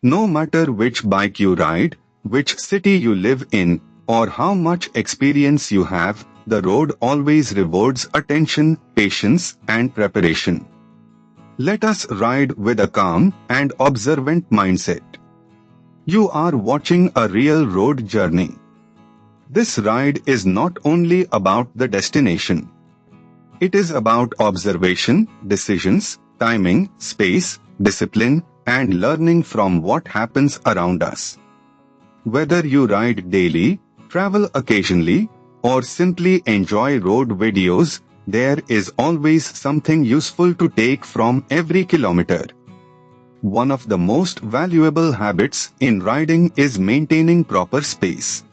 No matter which bike you ride, which city you live in, or how much experience you have, the road always rewards attention, patience, and preparation. Let us ride with a calm and observant mindset. You are watching a real road journey. This ride is not only about the destination. It is about observation, decisions, timing, space, discipline, and learning from what happens around us. Whether you ride daily, travel occasionally, or simply enjoy road videos, there is always something useful to take from every kilometer. One of the most valuable habits in riding is maintaining proper space.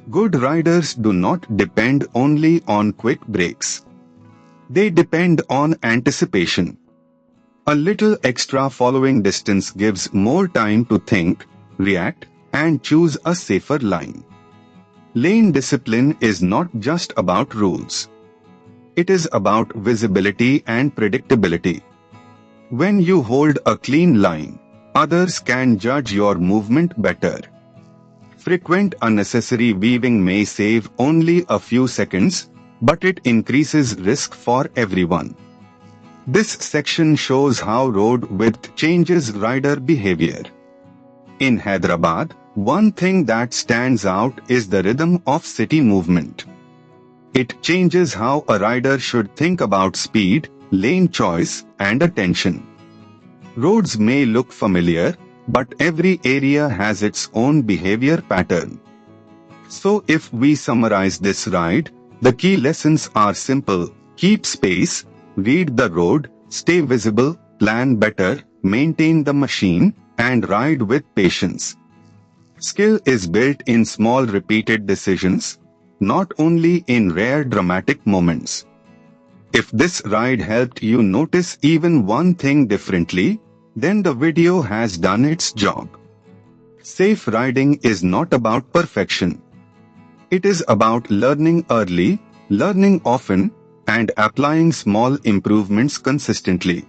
Good riders do not depend only on quick breaks. They depend on anticipation. A little extra following distance gives more time to think, react, and choose a safer line. Lane discipline is not just about rules. It is about visibility and predictability. When you hold a clean line, others can judge your movement better. Frequent unnecessary weaving may save only a few seconds, but it increases risk for everyone. This section shows how road width changes rider behavior. In Hyderabad, one thing that stands out is the rhythm of city movement. It changes how a rider should think about speed, lane choice, and attention. Roads may look familiar, but every area has its own behavior pattern. So if we summarize this ride, the key lessons are simple: keep space, read the road, stay visible, plan better, maintain the machine, and ride with patience. Skill is built in small repeated decisions, not only in rare dramatic moments. If this ride helped you notice even one thing differently, then the video has done its job. Safe riding is not about perfection. It is about learning early, learning often, and applying small improvements consistently.